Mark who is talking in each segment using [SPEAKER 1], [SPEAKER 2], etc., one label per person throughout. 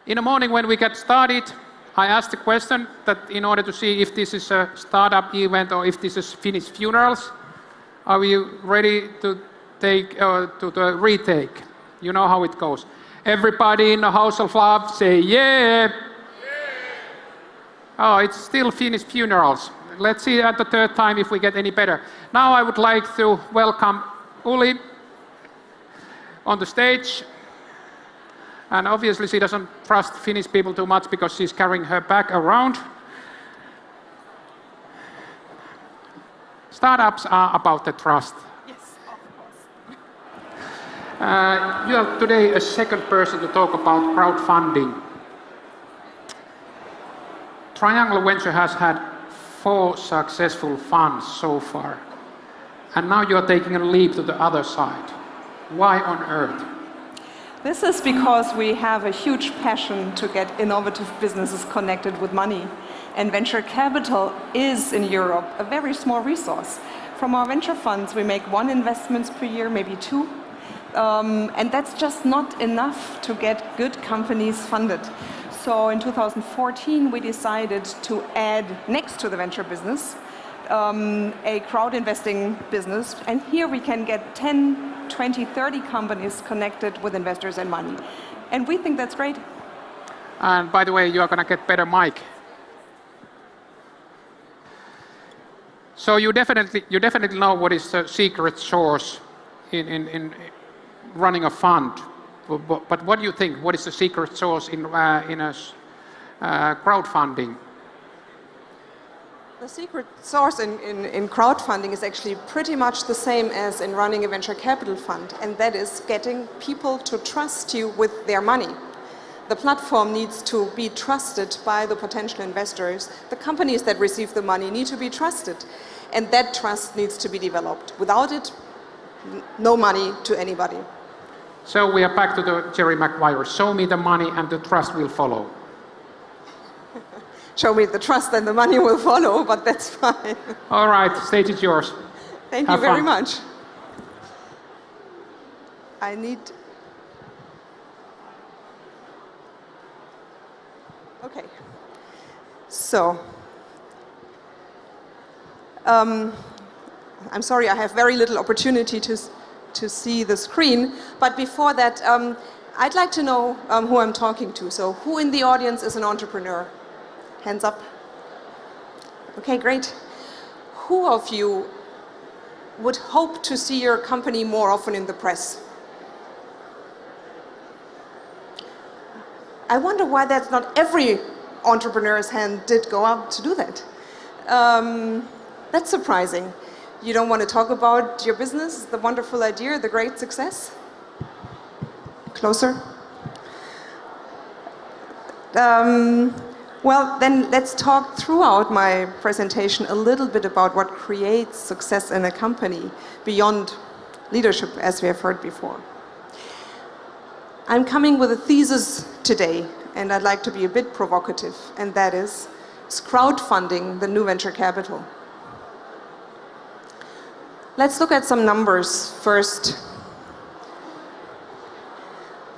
[SPEAKER 1] In the morning when we get started, I asked the question that in order to see if this is a startup event or if this is Finnish funerals, are you ready to take to the retake? You know how it goes. Everybody in the House of Love say yeah. Oh, it's still Finnish funerals. Let's see at the third time if we get any better. Now I would like to welcome Uli on the stage. And obviously she doesn't trust Finnish people too much because she's carrying her bag around. Startups are about the trust.
[SPEAKER 2] Yes, of course.
[SPEAKER 1] You are today a second person to talk about crowdfunding. Triangle Venture has had 4 successful funds so far. And now you are taking a leap to the other side. Why on earth?
[SPEAKER 2] This is because we have a huge passion to get innovative businesses connected with money. And venture capital is, in Europe, a very small resource. From our venture funds, we make 1 investment per year, maybe 2. And that's just not enough to get good companies funded. So in 2014, we decided to add, next to the venture business, a crowd investing business. And here we can get 10, 20, 30 companies connected with investors and money. And we think that's great.
[SPEAKER 1] And by the way, you are going to get better mic. So you definitely know what is the secret sauce in running a fund. But what do you think? What is the secret sauce in crowdfunding?
[SPEAKER 3] The secret source in crowdfunding is actually pretty much the same as in running a venture capital fund, and that is getting people to trust you with their money. The platform needs to be trusted by the potential investors. The companies that receive the money need to be trusted, and that trust needs to be developed. Without it, no money to anybody.
[SPEAKER 1] So we are back to the Jerry Maguire. Show me the money and the trust will follow.
[SPEAKER 3] Show me the trust and the money will follow, but that's fine.
[SPEAKER 1] All right, stage is yours.
[SPEAKER 3] Thank you very much. I need... Okay. So, I'm sorry, I have very little opportunity to see the screen, but before that, I'd like to know who I'm talking to. So, who in the audience is an entrepreneur? Hands up. Okay, great. Who of you would hope to see your company more often in the press? I wonder why that's not every entrepreneur's hand did go up to do that. That's surprising. You don't want to talk about your business, the wonderful idea, the great success? Closer. Well, then let's talk throughout my presentation a little bit about what creates success in a company beyond leadership, as we have heard before. I'm coming with a thesis today, and I'd like to be a bit provocative, and that is crowdfunding the new venture capital. Let's look at some numbers first.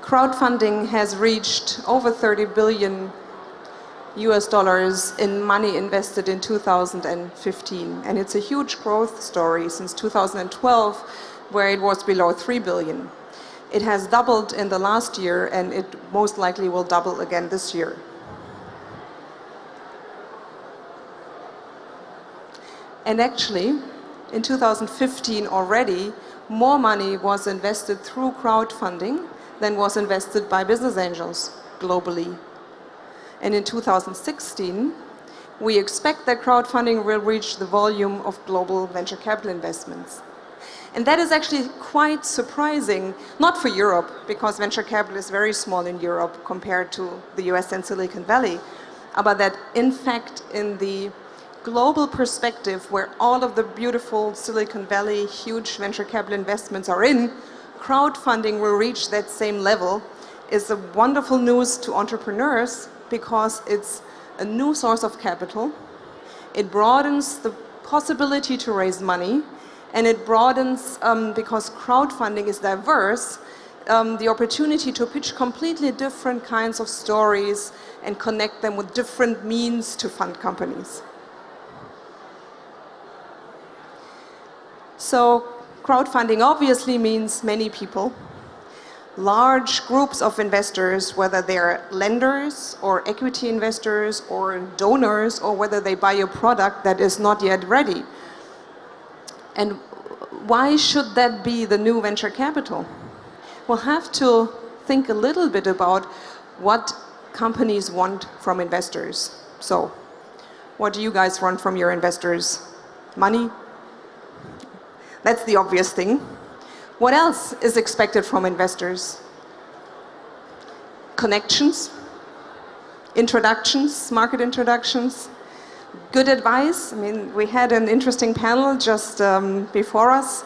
[SPEAKER 3] Crowdfunding has reached over $30 billion in money invested in 2015. And it's a huge growth story since 2012, where it was below 3 billion. It has doubled in the last year, and it most likely will double again this year. And actually, in 2015 already, more money was invested through crowdfunding than was invested by business angels globally. And in 2016, we expect that crowdfunding will reach the volume of global venture capital investments. And that is actually quite surprising, not for Europe, because venture capital is very small in Europe compared to the US and Silicon Valley, but that in fact in the global perspective where all of the beautiful Silicon Valley huge venture capital investments are in, crowdfunding will reach that same level is a wonderful news to entrepreneurs because it's a new source of capital. It broadens the possibility to raise money, and it broadens, because crowdfunding is diverse, the opportunity to pitch completely different kinds of stories and connect them with different means to fund companies. So crowdfunding obviously means many people, large groups of investors, whether they're lenders or equity investors or donors, or whether they buy a product that is not yet ready. And why should that be the new venture capital? We'll have to think a little bit about what companies want from investors. So, what do you guys want from your investors? Money? That's the obvious thing. What else is expected from investors? Connections, introductions, market introductions, good advice. I mean, we had an interesting panel just before us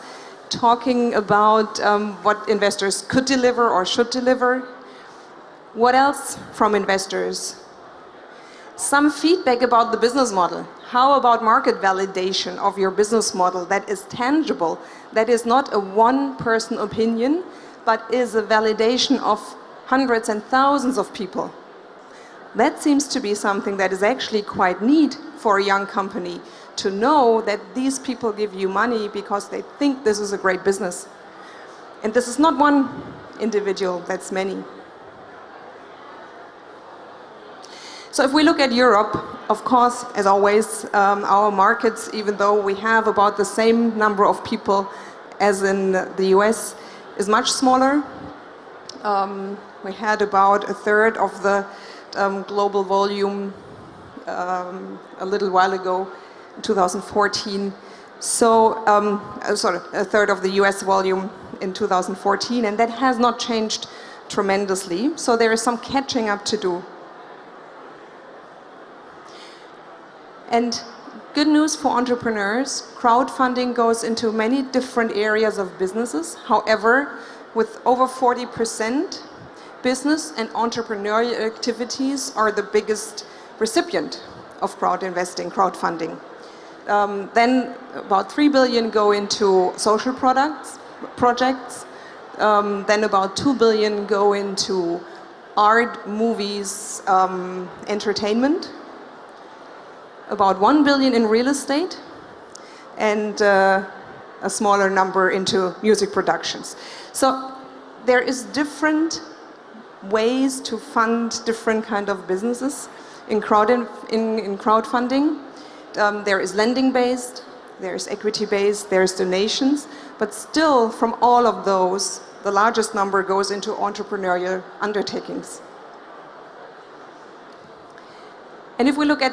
[SPEAKER 3] talking about what investors could deliver or should deliver. What else from investors? Some feedback about the business model. How about market validation of your business model that is tangible, that is not a one-person opinion, but is a validation of hundreds and thousands of people? That seems to be something that is actually quite neat for a young company, to know that these people give you money because they think this is a great business. And this is not one individual, that's many. So if we look at Europe, of course, as always, our markets, even though we have about the same number of people as in the US, is much smaller. We had about a third of the global volume a little while ago, in 2014. So, sorry, a third of the US volume in 2014, and that has not changed tremendously. So there is some catching up to do. And good news for entrepreneurs, crowdfunding goes into many different areas of businesses. However, with over 40%, business and entrepreneurial activities are the biggest recipient of crowdfunding. Then about 3 billion go into social projects. Then about 2 billion go into art, movies, entertainment. About 1 billion in real estate, and a smaller number into music productions. So there is different ways to fund different kind of businesses in crowdfunding. There is lending-based, there is equity-based, there is donations, but still from all of those, the largest number goes into entrepreneurial undertakings. And if we look at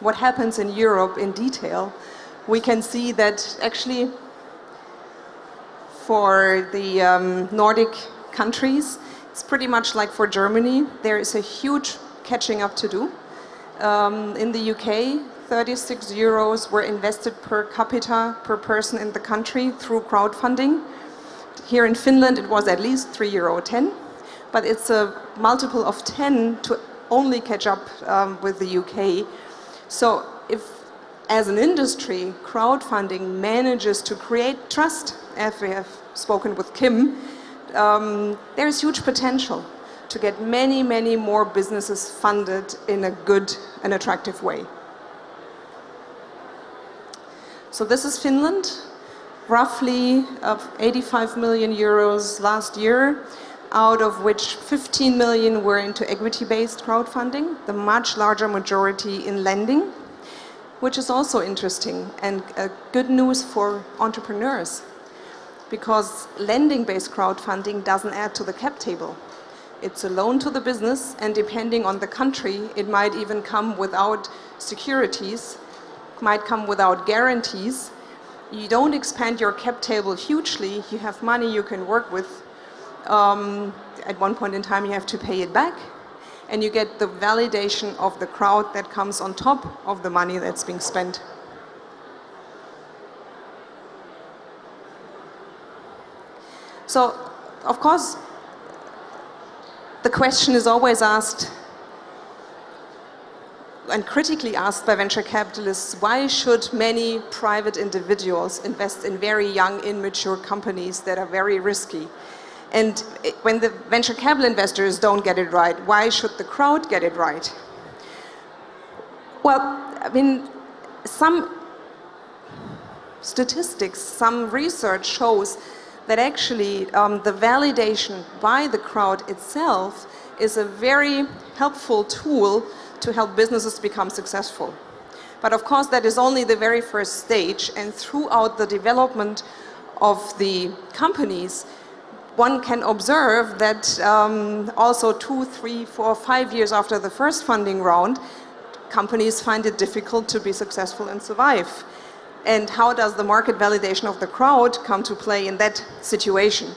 [SPEAKER 3] what happens in Europe in detail, we can see that actually for the Nordic countries, it's pretty much like for Germany. There is a huge catching up to do. In the UK, 36 euros were invested per capita per person in the country through crowdfunding. Here in Finland, it was at least €3.10, but it's a multiple of 10 to only catch up with the UK. So if, as an industry, crowdfunding manages to create trust, as we have spoken with Kim, there's huge potential to get many, many more businesses funded in a good and attractive way. So this is Finland, roughly of 85 million euros last year, out of which 15 million were into equity-based crowdfunding, the much larger majority in lending, which is also interesting and good news for entrepreneurs, because lending-based crowdfunding doesn't add to the cap table. It's a loan to the business, and depending on the country, it might even come without securities, might come without guarantees. You don't expand your cap table hugely, you have money you can work with. At one point in time you have to pay it back, and you get the validation of the crowd that comes on top of the money that's being spent. So, of course, the question is always asked, and critically asked by venture capitalists, why should many private individuals invest in very young, immature companies that are very risky? And when the venture capital investors don't get it right, why should the crowd get it right? Well, I mean, some statistics, some research shows that actually the validation by the crowd itself is a very helpful tool to help businesses become successful. But of course, that is only the very first stage, and throughout the development of the companies, one can observe that also 2, 3, 4, 5 years after the first funding round, companies find it difficult to be successful and survive. And how does the market validation of the crowd come to play in that situation?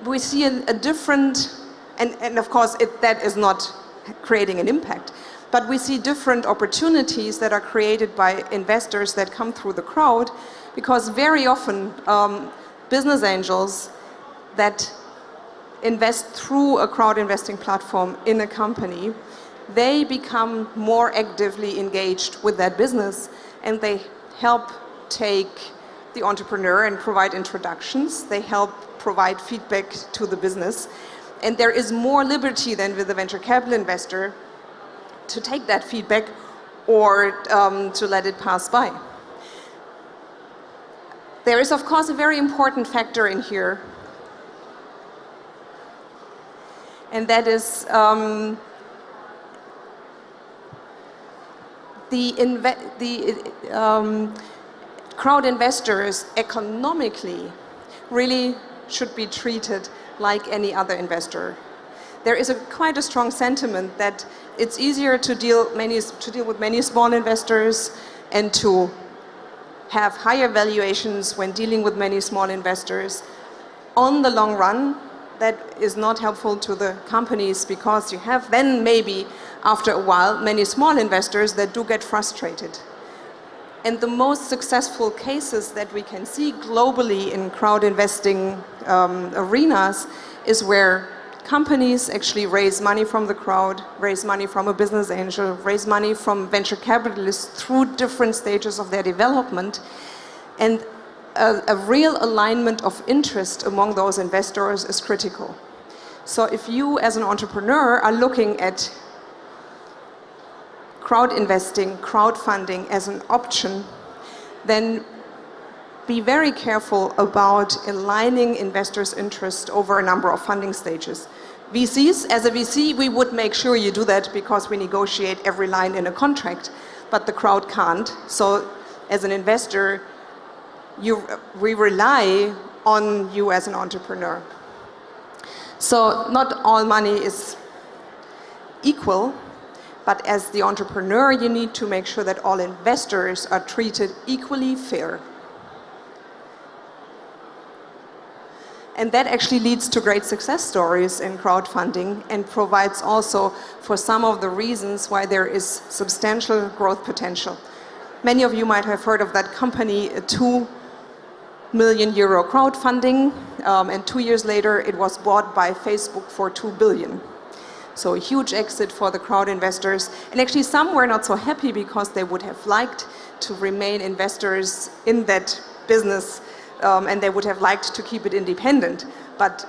[SPEAKER 3] We see a different, and of course that is not creating an impact, but we see different opportunities that are created by investors that come through the crowd, because very often business angels that invest through a crowd investing platform in a company, they become more actively engaged with that business, and they help take the entrepreneur and provide introductions. They help provide feedback to the business. And there is more liberty than with the venture capital investor to take that feedback or to let it pass by. There is, of course, a very important factor in here, and that is crowd investors economically really should be treated like any other investor. There is quite a strong sentiment that it's easier to deal with many small investors and to have higher valuations when dealing with many small investors. On the long run, that is not helpful to the companies, because you have then maybe after a while many small investors that do get frustrated. And the most successful cases that we can see globally in crowd investing arenas is where companies actually raise money from the crowd, raise money from a business angel, raise money from venture capitalists through different stages of their development, and a real alignment of interest among those investors is critical. So if you as an entrepreneur are looking at crowd investing, crowdfunding as an option, then be very careful about aligning investors' interest over a number of funding stages. VCs, as a VC, we would make sure you do that because we negotiate every line in a contract, but the crowd can't. So as an investor, we rely on you as an entrepreneur. So not all money is equal, but as the entrepreneur, you need to make sure that all investors are treated equally fair. And that actually leads to great success stories in crowdfunding, and provides also for some of the reasons why there is substantial growth potential. Many of you might have heard of that company, a €2 million crowdfunding, and 2 years later it was bought by Facebook for $2 billion. So a huge exit for the crowd investors. And actually some were not so happy because they would have liked to remain investors in that business, and they would have liked to keep it independent. But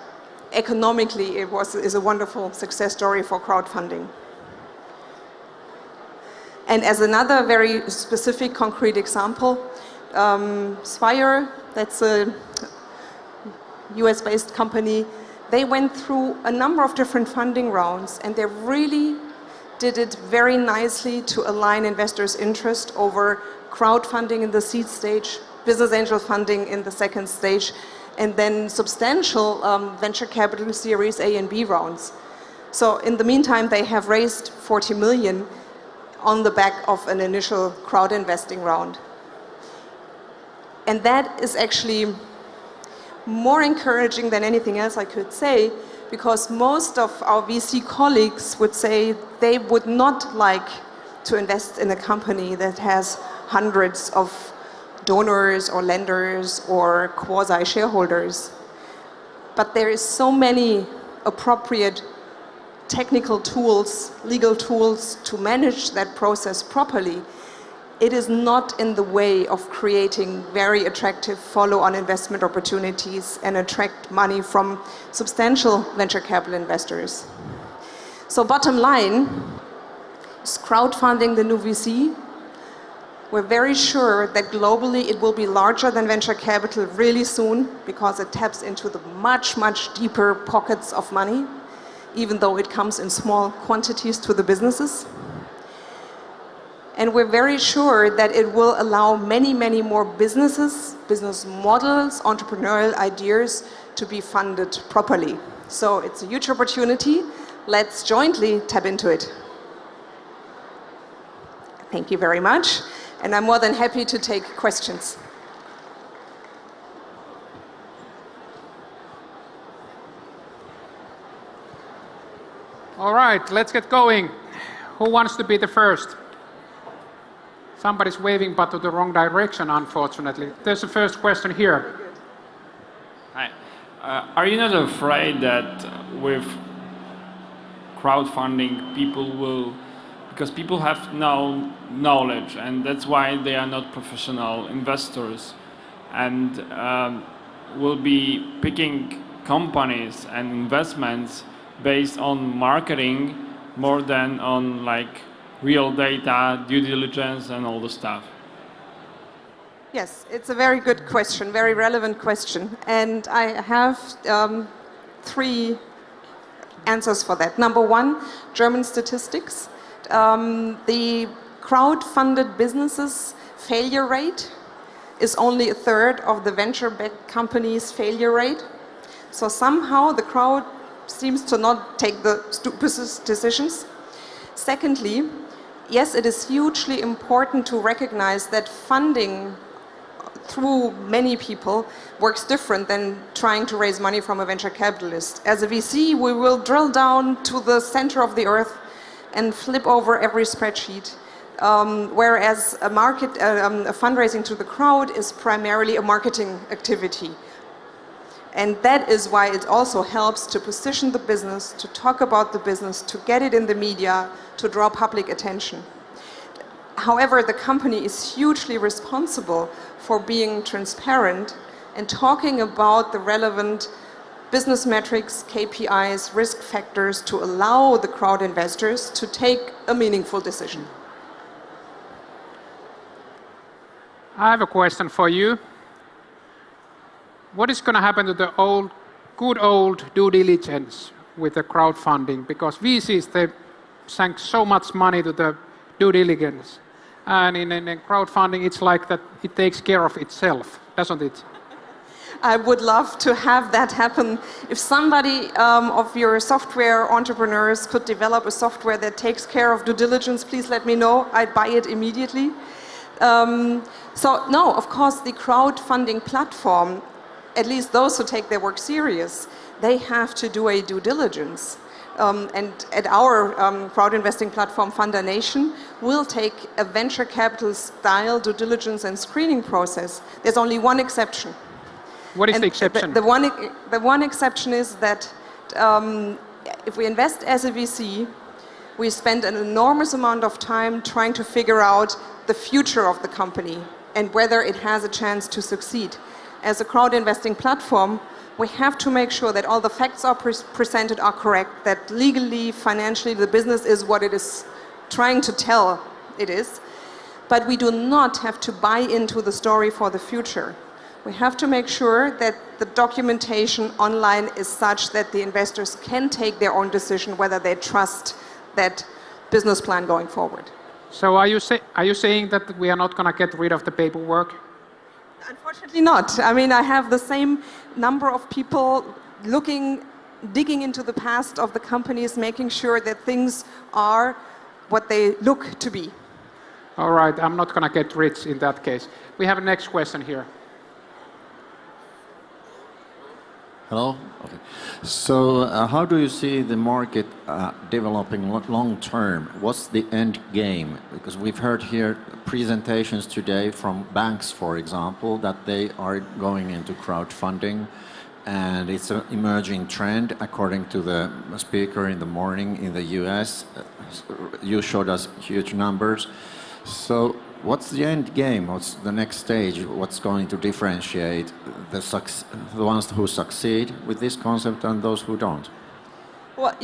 [SPEAKER 3] economically it is a wonderful success story for crowdfunding. And as another very specific concrete example, Spire, that's a US-based company, they went through a number of different funding rounds, and they really did it very nicely to align investors' interest over crowdfunding in the seed stage, business angel funding in the second stage, and then substantial venture capital series A and B rounds. So in the meantime, they have raised 40 million on the back of an initial crowd investing round. And that is actually more encouraging than anything else I could say, because most of our VC colleagues would say they would not like to invest in a company that has hundreds of donors or lenders or quasi-shareholders. But there is so many appropriate technical tools, legal tools to manage that process properly. it is not in the way of creating very attractive follow-on investment opportunities and attract money from substantial venture capital investors. So bottom line is crowdfunding the new VC. We're very sure that globally it will be larger than venture capital really soon because it taps into the much, much deeper pockets of money, even though it comes in small quantities to the businesses. And we're very sure that it will allow many, many more businesses, business models, entrepreneurial ideas to be funded properly. So it's a huge opportunity. Let's jointly tap into it. Thank you very much. And I'm more than happy to take questions.
[SPEAKER 1] All right, let's get going. Who wants to be the first? Somebody's waving, but to the wrong direction, unfortunately. There's the first question here.
[SPEAKER 4] Hi. Are you not afraid that with crowdfunding, because people have no knowledge, and that's why they are not professional investors, and will be picking companies and investments based on marketing more than on real data, due diligence, and all the stuff?
[SPEAKER 3] Yes, it's a very good question, very relevant question. And I have 3 answers for that. Number 1, German statistics. The crowd-funded businesses' failure rate is only 1/3 of the venture-backed companies' failure rate. So somehow the crowd seems to not take the stupidest decisions. Secondly, yes, it is hugely important to recognize that funding through many people works different than trying to raise money from a venture capitalist. As a VC, we will drill down to the center of the earth and flip over every spreadsheet. Whereas a fundraising to the crowd is primarily a marketing activity. And that is why it also helps to position the business, to talk about the business, to get it in the media, to draw public attention. However, the company is hugely responsible for being transparent and talking about the relevant business metrics, KPIs, risk factors to allow the crowd investors to take a meaningful decision.
[SPEAKER 1] I have a question for you. What is going to happen to the good old due diligence with the crowdfunding? Because VCs, they sank so much money to the due diligence. And in crowdfunding, it's like that it takes care of itself, doesn't it?
[SPEAKER 3] I would love to have that happen. If somebody of your software entrepreneurs could develop a software that takes care of due diligence, please let me know. I'd buy it immediately. So no, of course, the crowdfunding platform, at least those who take their work serious, they have to do a due diligence. And at our crowd investing platform, Funder Nation, we'll take a venture capital style due diligence and screening process. There's only one exception.
[SPEAKER 1] What is the exception?
[SPEAKER 3] The one exception is that if we invest as a VC, we spend an enormous amount of time trying to figure out the future of the company and whether it has a chance to succeed. As a crowd investing platform, we have to make sure that all the facts are presented are correct, that legally, financially, the business is what it is trying to tell it is. But we do not have to buy into the story for the future. We have to make sure that the documentation online is such that the investors can take their own decision whether they trust that business plan going forward.
[SPEAKER 1] So are you saying that we are not going to get rid of the paperwork?
[SPEAKER 3] Unfortunately not. I mean, I have the same number of people digging into the past of the companies, making sure that things are what they look to be.
[SPEAKER 1] All right, I'm not going to get rich in that case. We have a next question here.
[SPEAKER 5] Hello? Okay. So how do you see the market developing long term? What's the end game? Because we've heard here presentations today from banks, for example, that they are going into crowdfunding, and it's an emerging trend according to the speaker in the morning in the US. You showed us huge numbers. So What's the end game? What's the next stage? What's going to differentiate the ones who succeed with this concept and those who don't?
[SPEAKER 3] Well,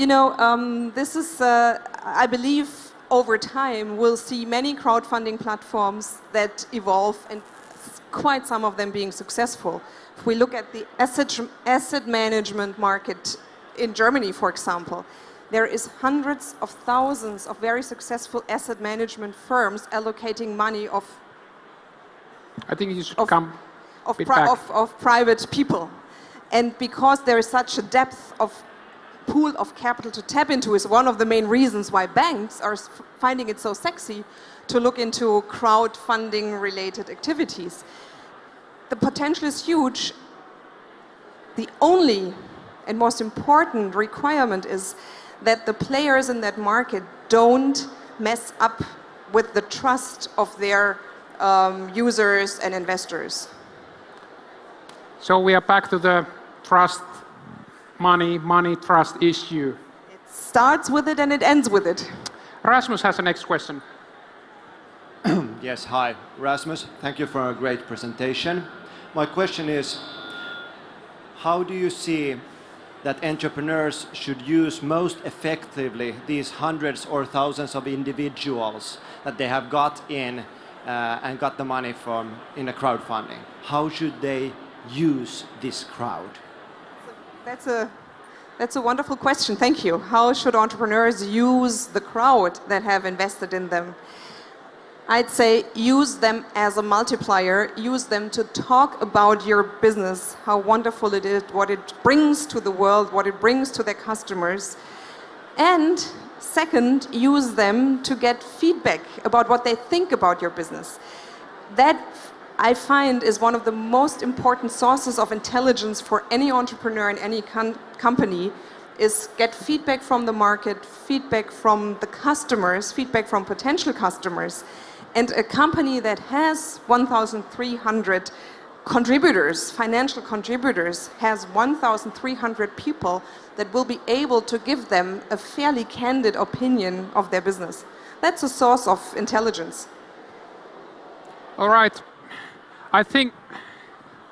[SPEAKER 3] this is, I believe, over time, we'll see many crowdfunding platforms that evolve and quite some of them being successful. If we look at the asset management market in Germany, for example, there is hundreds of thousands of very successful asset management firms allocating money of
[SPEAKER 1] I think you should come
[SPEAKER 3] of,
[SPEAKER 1] bit back.
[SPEAKER 3] of private people. And because there is such a depth of pool of capital to tap into is one of the main reasons why banks are finding it so sexy to look into crowdfunding related activities. The potential is huge. The only and most important requirement is that the players in that market don't mess up with the trust of their users and investors.
[SPEAKER 1] So we are back to the trust, money, trust issue.
[SPEAKER 3] It starts with it and it ends with it.
[SPEAKER 1] Rasmus has the next question.
[SPEAKER 6] Yes, hi, Rasmus. Thank you for a great presentation. My question is, how do you see that entrepreneurs should use most effectively these hundreds or thousands of individuals that they have got in and got the money from in a crowdfunding? How should they use this crowd?
[SPEAKER 3] That's a wonderful question. Thank you. How should entrepreneurs use the crowd that have invested in them? I'd say use them as a multiplier. Use them to talk about your business, how wonderful it is, what it brings to the world, what it brings to their customers. And second, use them to get feedback about what they think about your business. That I find is one of the most important sources of intelligence for any entrepreneur in any company, is get feedback from the market, feedback from the customers, feedback from potential customers. And a company that has 1,300 contributors, financial contributors, has 1,300 people that will be able to give them a fairly candid opinion of their business. That's a source of intelligence.
[SPEAKER 1] All right. I think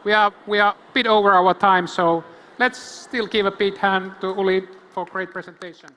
[SPEAKER 1] we are a bit over our time, so let's still give a big hand to Uli for great presentation.